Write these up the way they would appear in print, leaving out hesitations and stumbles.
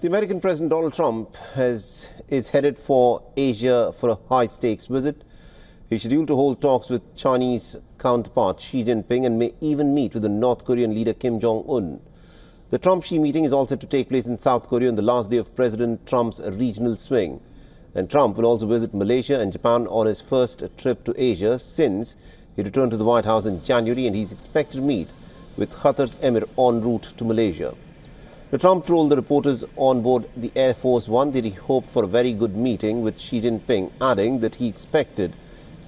The American President Donald Trump is headed for Asia for a high-stakes visit. He's scheduled to hold talks with Chinese counterpart Xi Jinping and may even meet with the North Korean leader Kim Jong-un. The Trump-Xi meeting is all set to take place in South Korea on the last day of President Trump's regional swing. And Trump will also visit Malaysia and Japan on his first trip to Asia since he returned to the White House in January, and he's expected to meet with Qatar's Emir en route to Malaysia. The Trump told the reporters on board the Air Force One that he hoped for a very good meeting with Xi Jinping, adding that he expected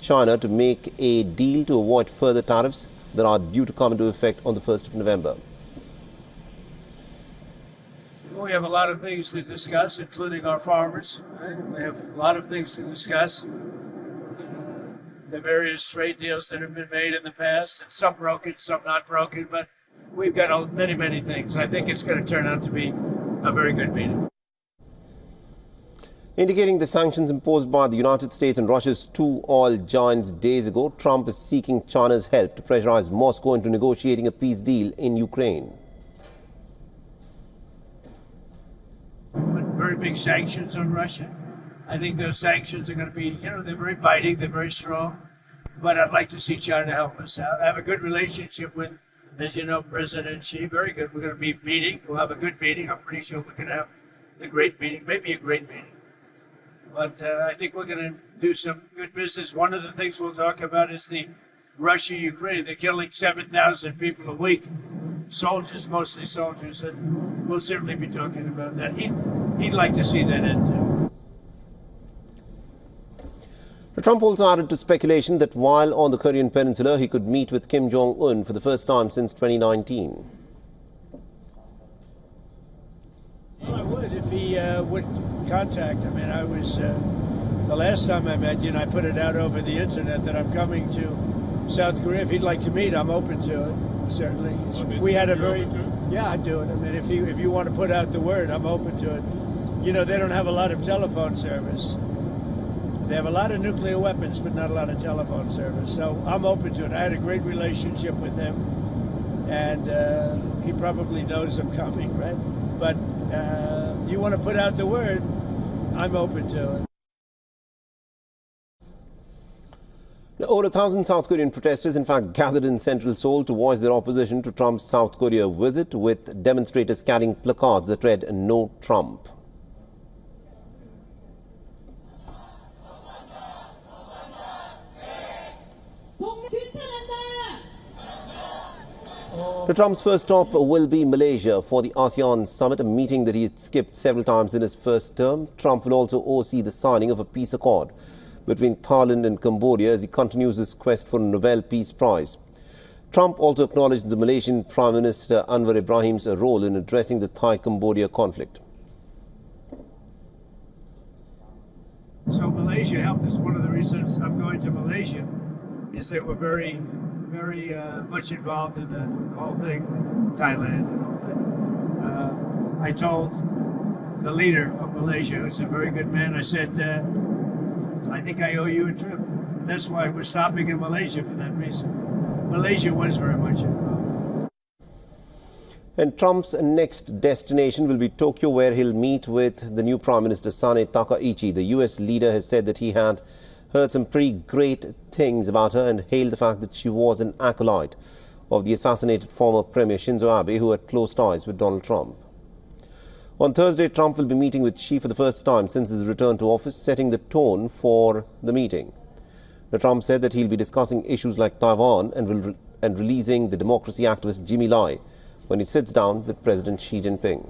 China to make a deal to avoid further tariffs that are due to come into effect on the 1st of November. We have a lot of things to discuss, including our farmers. We have a lot of things to discuss. The various trade deals that have been made in the past, and some broken, some not broken, but we've got many, many things. I think it's going to turn out to be a very good meeting. Indicating the sanctions imposed by the United States and Russia's two oil giants days ago, Trump is seeking China's help to pressurize Moscow into negotiating a peace deal in Ukraine. Very big sanctions on Russia. I think those sanctions are going to be, they're very biting, they're very strong. But I'd like to see China help us out. I have a good relationship with, as you know, President Xi. Very good. We're going to be meeting. We'll have a good meeting. I'm pretty sure we're going to have a great meeting, maybe a great meeting. But I think we're going to do some good business. One of the things we'll talk about is the Russia-Ukraine. They're killing 7,000 people a week. Soldiers, mostly soldiers. And we'll certainly be talking about that. He'd like to see that end too. Trump also added to speculation that while on the Korean Peninsula, he could meet with Kim Jong-un for the first time since 2019. Well, I would if he would contact. I mean, I was, the last time I met you, and I put it out over the internet that I'm coming to South Korea. If he'd like to meet, I'm open to it, certainly. We had a very, yeah, I'd do it. I mean, if you want to put out the word, I'm open to it. You know, they don't have a lot of telephone service. They have a lot of nuclear weapons, but not a lot of telephone service. So I'm open to it. I had a great relationship with him, and he probably knows I'm coming, right? But you want to put out the word, I'm open to it. Over 1,000 South Korean protesters, in fact, gathered in central Seoul to voice their opposition to Trump's South Korea visit, with demonstrators carrying placards that read, "No Trump." Trump's first stop will be Malaysia for the ASEAN summit, a meeting that he had skipped several times in his first term. Trump will also oversee the signing of a peace accord between Thailand and Cambodia as he continues his quest for a Nobel Peace Prize. Trump also acknowledged the Malaysian Prime Minister Anwar Ibrahim's role in addressing the Thai-Cambodia conflict. So Malaysia helped us. One of the reasons I'm going to Malaysia is they were very much involved in the whole thing, Thailand and all that. I told the leader of Malaysia, who's a very good man, I said, I think I owe you a trip. That's why we're stopping in Malaysia for that reason. Malaysia was very much involved. And Trump's next destination will be Tokyo, where he'll meet with the new Prime Minister Sane Takaichi. The U.S. leader has said that he had heard some pretty great things about her and hailed the fact that she was an acolyte of the assassinated former Premier Shinzo Abe, who had close ties with Donald Trump. On Thursday, Trump will be meeting with Xi for the first time since his return to office, setting the tone for the meeting. Trump said that he'll be discussing issues like Taiwan and releasing the democracy activist Jimmy Lai when he sits down with President Xi Jinping.